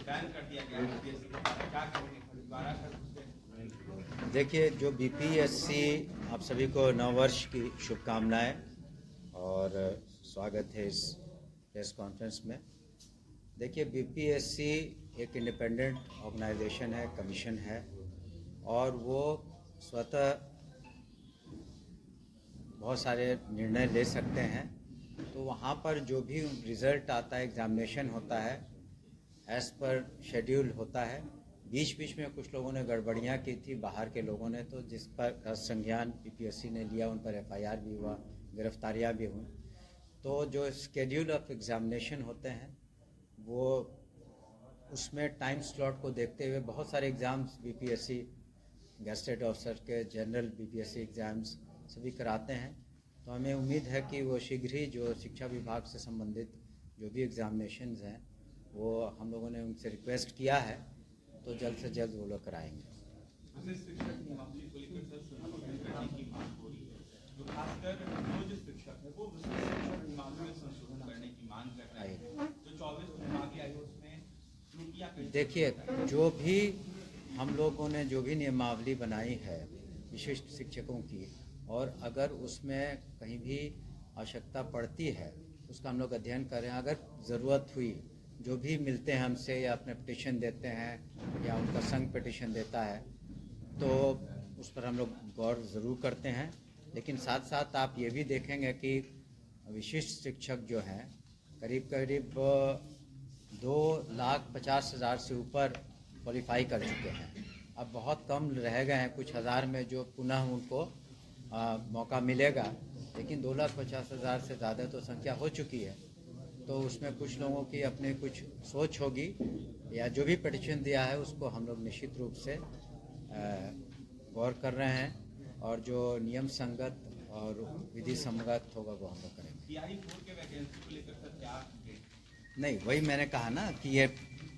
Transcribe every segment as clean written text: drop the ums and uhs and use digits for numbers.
Ban कर दिया गया है बीपीएससी को, क्या करेंगे दोबारा कर? देखिए, जो बीपीएससी, आप सभी को नववर्ष की शुभकामनाएं और स्वागत है इस प्रेस कॉन्फ्रेंस में। देखिए, बीपीएससी एक इंडिपेंडेंट ऑर्गेनाइजेशन है, कमीशन है, और वो स्वतः बहुत सारे निर्णय ले सकते हैं। तो वहाँ पर जो भी रिज़ल्ट आता है, एग्जामिनेशन होता है, एज़ पर शेड्यूल होता है। बीच बीच में कुछ लोगों ने गड़बड़ियाँ की थी, बाहर के लोगों ने, तो जिस पर संज्ञान बीपीएससी ने लिया, उन पर एफआईआर भी हुआ, गिरफ्तारियाँ भी हुई। तो जो शेड्यूल ऑफ एग्जामिनेशन होते हैं, वो उसमें टाइम स्लॉट को देखते हुए बहुत सारे एग्ज़ाम्स बीपीएससी, गेस्टेड ऑफिसर के, जनरल बीपीएससी एग्ज़ाम्स सभी कराते हैं। तो हमें उम्मीद है कि वो शीघ्र ही जो शिक्षा विभाग से संबंधित जो भी एग्जामिनेशंस हैं, वो हम लोगों ने उनसे रिक्वेस्ट किया है, तो जल्द से जल्द वो लोग कराएंगे। शिक्षक नियमावली को लेकर सर संशोधन करने की मांग हो रही है, तो खासकर जो शिक्षक है वो शिक्षक नियमावली में संशोधन करने की मांग कर रहे हैं। जो 24 नियमावली आई है उसमें त्रुटियां। देखिए, जो भी हम लोगों ने जो भी नियमावली बनाई है विशिष्ट शिक्षकों की, और अगर उसमें कहीं भी आवश्यकता पड़ती है, उसका हम लोग अध्ययन कर रहे हैं। अगर ज़रूरत हुई, जो भी मिलते हैं हमसे या अपने पिटिशन देते हैं या उनका संघ पिटिशन देता है, तो उस पर हम लोग गौर ज़रूर करते हैं। लेकिन साथ साथ आप ये भी देखेंगे कि विशिष्ट शिक्षक जो हैं करीब करीब 2,50,000 से ऊपर क्वालिफाई कर चुके हैं। अब बहुत कम रह गए हैं, कुछ हज़ार में जो पुनः उनको मौका मिलेगा, लेकिन 2,50,000 से ज़्यादा तो संख्या हो चुकी है। तो उसमें कुछ लोगों की अपनी कुछ सोच होगी, या जो भी पिटिशन दिया है उसको हम लोग निश्चित रूप से गौर कर रहे हैं, और जो नियम संगत और विधि संगत होगा वो हम लोग करेंगे। TRE-4 के वैकेंसी को लेकर सर क्या? नहीं, वही मैंने कहा ना कि ये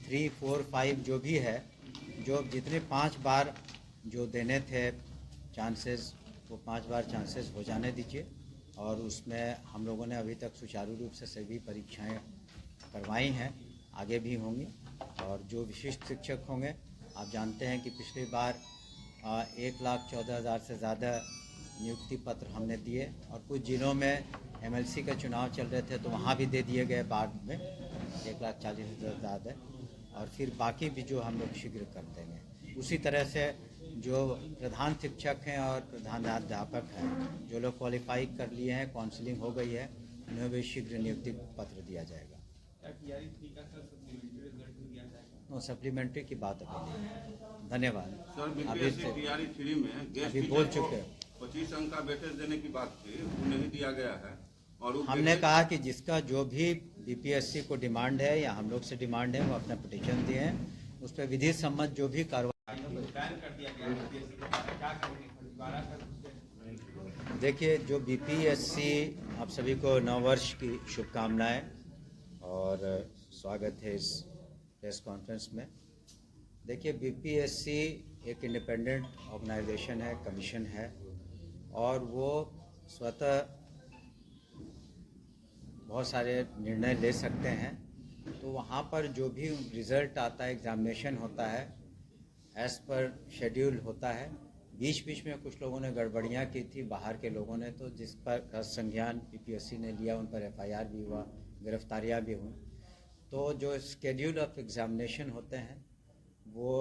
3, 4, 5 जो भी है, जो जितने 5 बार जो देने थे चांसेस, वो 5 बार चांसेस हो जाने दीजिए। और उसमें हम लोगों ने अभी तक सुचारू रूप से सभी परीक्षाएं करवाई हैं, आगे भी होंगी। और जो विशिष्ट शिक्षक होंगे, आप जानते हैं कि पिछली बार 1,14,000 से ज़्यादा नियुक्ति पत्र हमने दिए, और कुछ जिलों में MLC का चुनाव चल रहे थे तो वहाँ भी दे दिए गए बाद में 1,40,000 ज़्यादा। और फिर बाकी भी जो हम लोग शीघ्र कर देंगे। उसी तरह से जो प्रधान शिक्षक हैं और प्रधानाध्यापक हैं, जो लोग क्वालिफाई कर लिए हैं, काउंसलिंग हो गई है, उन्हें भी शीघ्र नियुक्ति पत्र दिया जाएगा। TRE-3 का सर सप्लीमेंट्री रिजल्ट दिया जाएगा? नो, सप्लीमेंट्री की बात अभी नहीं है। धन्यवाद। सर, बीपीएससी TRE-3 में गेस्ट अभी बोल चुके हैं। 25 अंक का वेटेज देने की बात थी, वो नहीं दिया गया है। और हमने कहा कि जिसका जो भी बीपीएससी को डिमांड है या हम लोग से डिमांड है, वो अपना पिटीशन दिए हैं, उस पर विधि सम्मत जो भी कार्रवाई। बैन कर दिया गया है बीपीएससी को, क्या करेंगे दोबारा कर? देखिए, जो बीपीएससी, आप सभी को नववर्ष की शुभकामनाएं और स्वागत है इस प्रेस कॉन्फ्रेंस में। देखिए, बीपीएससी एक इंडिपेंडेंट ऑर्गेनाइजेशन है, कमीशन है, और वो स्वतः बहुत सारे निर्णय ले सकते हैं। तो वहाँ पर जो भी रिज़ल्ट आता है, एग्जामिनेशन होता है, एज़ पर शेड्यूल होता है। बीच बीच में कुछ लोगों ने गड़बड़ियाँ की थी, बाहर के लोगों ने, तो जिस पर संज्ञान बीपीएससी ने लिया, उन पर एफआईआर भी हुआ, गिरफ्तारियाँ भी हुई। तो जो शेड्यूल ऑफ एग्जामिनेशन होते हैं, वो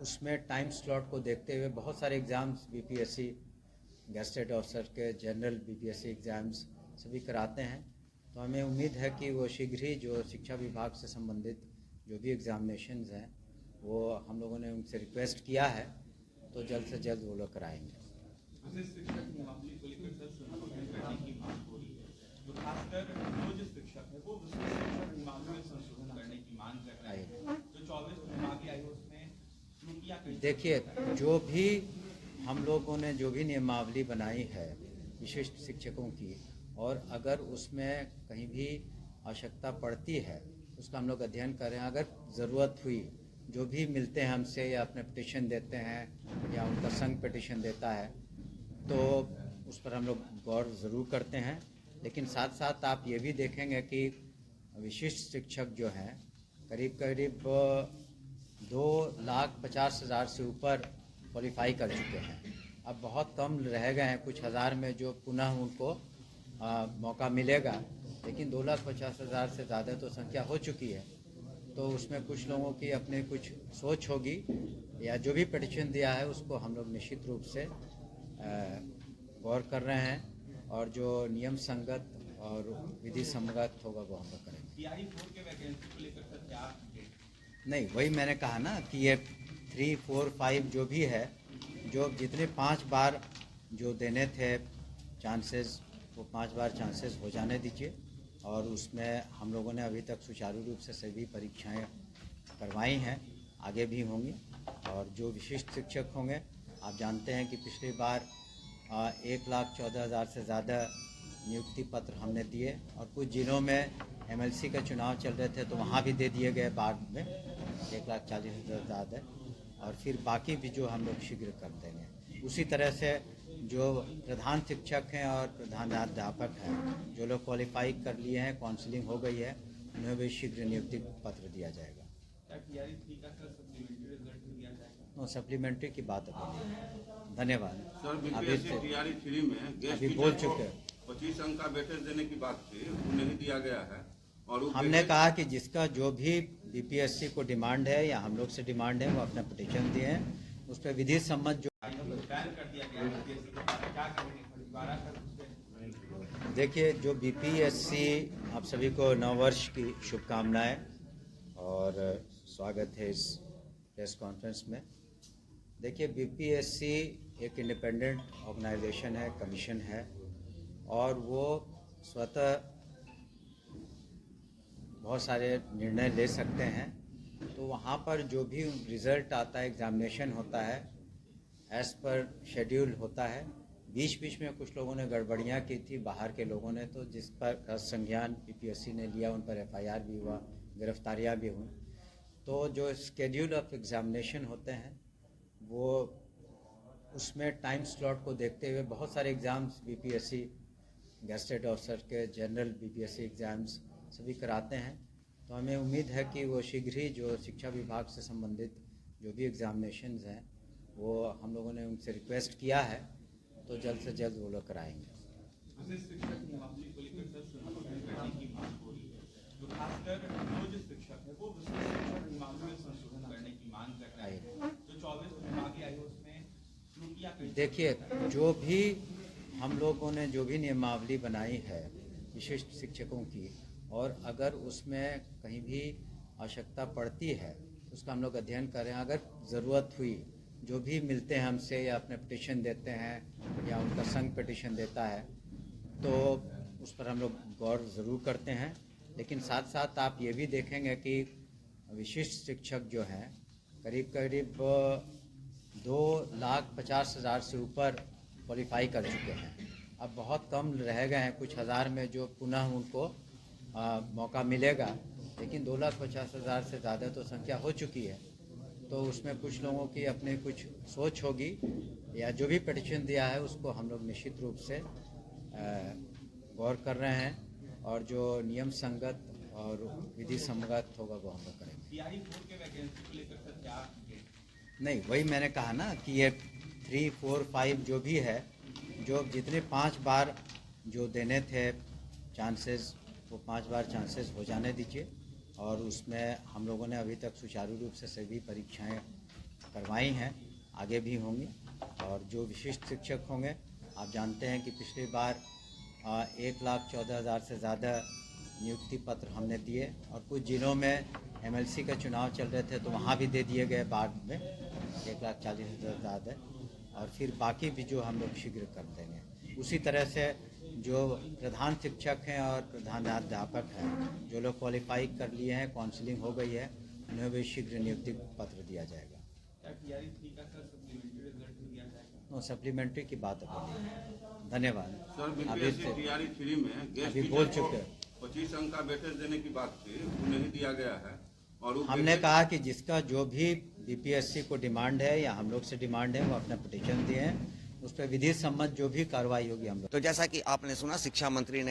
उसमें टाइम स्लॉट को देखते हुए बहुत सारे एग्ज़ाम्स बीपीएससी, गेस्टेड ऑफिसर के, जनरल बीपीएससी एग्ज़ाम्स सभी कराते हैं। तो हमें उम्मीद है कि वो शीघ्र ही जो शिक्षा विभाग से संबंधित जो भी एग्जामिनेशंस हैं, वो हम लोगों ने उनसे रिक्वेस्ट किया है, तो जल्द से जल्द वो लोग कराएंगे। शिक्षक नियमावली को लेकर सर संशोधन करने की मांग हो रही है, तो खासकर जो शिक्षक है वो शिक्षक नियमावली में संशोधन करने की मांग कर रहे हैं। जो 24 नियमावली आई है उसमें त्रुटियां। देखिए, जो भी हम लोगों ने जो भी नियमावली बनाई है विशिष्ट शिक्षकों की, और अगर उसमें कहीं भी आवश्यकता पड़ती है, उसका हम लोग अध्ययन कर रहे हैं। अगर ज़रूरत हुई, जो भी मिलते हैं हमसे या अपने पिटिशन देते हैं या उनका संघ पिटिशन देता है, तो उस पर हम लोग गौर ज़रूर करते हैं। लेकिन साथ साथ आप ये भी देखेंगे कि विशिष्ट शिक्षक जो हैं करीब करीब 2,50,000 से ऊपर क्वालिफाई कर चुके हैं। अब बहुत कम रह गए हैं, कुछ हज़ार में जो पुनः उनको मौका मिलेगा, लेकिन 2,50,000 से ज़्यादा तो संख्या हो चुकी है। तो उसमें कुछ लोगों की अपनी कुछ सोच होगी, या जो भी पिटीशन दिया है उसको हम लोग निश्चित रूप से गौर कर रहे हैं, और जो नियम संगत और विधि सम्मत होगा वो हम लोग करेंगे। TRE 4 के वैकेंसी को लेकर सर क्या अपडेट? नहीं, वही मैंने कहा ना कि ये 3, 4, 5 जो भी है, जो जितने 5 बार जो देने थे चांसेस, वो 5 बार चांसेस हो जाने दीजिए। और उसमें हम लोगों ने अभी तक सुचारू रूप से सभी परीक्षाएं करवाई हैं, आगे भी होंगी। और जो विशिष्ट शिक्षक होंगे, आप जानते हैं कि पिछली बार 1,14,000 से ज़्यादा नियुक्ति पत्र हमने दिए, और कुछ जिलों में MLC का चुनाव चल रहे थे तो वहाँ भी दे दिए गए बाद में 1,40,000 ज़्यादा, और फिर बाकी भी जो हम लोग शीघ्र कर देंगे। उसी तरह से जो प्रधान शिक्षक हैं और प्रधानाध्यापक हैं, जो लोग क्वालिफाई कर लिए हैं, काउंसलिंग हो गई है, उन्हें भी शीघ्र नियुक्ति पत्र दिया जाएगा। क्या TRE 3 का सर सप्लीमेंट्री रिजल्ट भी दिया जाएगा? नो, सप्लीमेंट्री की बात अभी नहीं। धन्यवाद। सर अभी BPSC TRE 3 में गेस्ट अभी टीचर बोल को चुके हैं। 25 अंक का वेटेज देने की बात थी, वो नहीं दिया गया है। और वो हमने कहा कि जिसका जो भी BPSC को डिमांड है या हम लोग से डिमांड है, वो अपना पिटीशन दिए हैं, उस पर विधि सम्मत जो बैन कर दिया गया है BPSC को, क्या करेंगे? दोबारा कर उसके देखिए, जो BPSC, आप सभी को नववर्ष की शुभकामनाएं और स्वागत है इस प्रेस कॉन्फ्रेंस में। देखिए, BPSC एक इंडिपेंडेंट ऑर्गेनाइजेशन है, कमीशन है, और वो स्वतः बहुत सारे निर्णय ले सकते हैं। तो वहाँ पर जो भी रिज़ल्ट आता है, एग्जामिनेशन होता है, एज़ पर शेड्यूल होता है। बीच बीच में कुछ लोगों ने गड़बड़ियाँ की थी, बाहर के लोगों ने, तो जिस पर संज्ञान BPSC ने लिया, उन पर FIR भी हुआ, गिरफ्तारियाँ भी हुई। तो जो शेड्यूल ऑफ एग्जामिनेशन होते हैं, वो उसमें टाइम स्लॉट को देखते हुए बहुत सारे एग्ज़ाम्स BPSC गेस्टेड ऑफिसर के, जनरल BPSC एग्ज़ाम्स सभी कराते हैं। तो हमें उम्मीद है कि वो शीघ्र ही जो शिक्षा विभाग से संबंधित जो भी एग्जामिनेशंस हैं, वो हम लोगों ने उनसे रिक्वेस्ट किया है, तो जल्द से जल्द वो लोग कराएंगे। विशिष्ट शिक्षक नियमावली को लेकर सर संशोधन करने की मांग हो रही है, जो खासकर नियोजित शिक्षक है वो विशिष्ट शिक्षक नियमावली में संशोधन करने की मांग कर रहे हैं। जो 24 विभागीय आयोग उसमें त्रुटियां कई। देखिए, जो भी हम लोगों ने जो भी नियमावली बनाई है विशिष्ट शिक्षकों की, और अगर उसमें कहीं भी आवश्यकता पड़ती है, उसका हम लोग अध्ययन करें। अगर ज़रूरत हुई, जो भी मिलते हैं हमसे या अपने पिटीशन देते हैं या उनका संघ पिटीशन देता है, तो उस पर हम लोग गौर ज़रूर करते हैं। लेकिन साथ साथ आप ये भी देखेंगे कि विशिष्ट शिक्षक जो हैं, करीब करीब 2,50,000 से ऊपर क्वालिफाई कर चुके हैं। अब बहुत कम रह गए हैं, कुछ हज़ार में जो पुनः उनको मौका मिलेगा, लेकिन 2,50,000 से ज़्यादा तो संख्या हो चुकी है। तो उसमें कुछ लोगों की अपनी कुछ सोच होगी, या जो भी पिटीशन दिया है उसको हम लोग निश्चित रूप से गौर कर रहे हैं, और जो नियम संगत और विधि सम्मत होगा वो हम लोग करेंगे। TRE 4 के वैकेंसी को लेकर सर क्या अपडेट? नहीं, वही मैंने कहा ना कि ये 3, 4, 5 जो भी है, जो जितने 5 बार जो देने थे चांसेस, वो 5 बार चांसेस हो जाने दीजिए। और उसमें हम लोगों ने अभी तक सुचारू रूप से सभी परीक्षाएं करवाई हैं, आगे भी होंगी। और जो विशिष्ट शिक्षक होंगे, आप जानते हैं कि पिछली बार 1,14,000 से ज़्यादा नियुक्ति पत्र हमने दिए, और कुछ जिलों में MLC का चुनाव चल रहे थे तो वहाँ भी दे दिए गए बाद में 1,40,000 ज़्यादा, और फिर बाकी भी जो हम लोग शीघ्र कर देंगे। उसी तरह से जो प्रधान शिक्षक हैं और प्रधानाध्यापक हैं, जो लोग क्वालिफाई कर लिए हैं, काउंसलिंग हो गई है, उन्हें भी शीघ्र नियुक्ति पत्र दिया जाएगा। क्या TRE 3 का सर सप्लीमेंट्री रिजल्ट भी दिया जाएगा? नो, सप्लीमेंट्री की बात अभी नहीं। धन्यवाद। सर अभी BPSC TRE 3 में गेस्ट अभी टीचर बोल को चुके हैं। 25 अंक का वेटेज देने की बात थी, वो नहीं दिया गया है। और वो हमने कहा कि जिसका जो भी BPSC को डिमांड है या हम लोग से डिमांड है, वो अपना पिटीशन दिए हैं, उस पर विधि सम्मत जो भी कार्रवाई होगी हम लोग। तो जैसा कि आपने सुना, शिक्षा मंत्री ने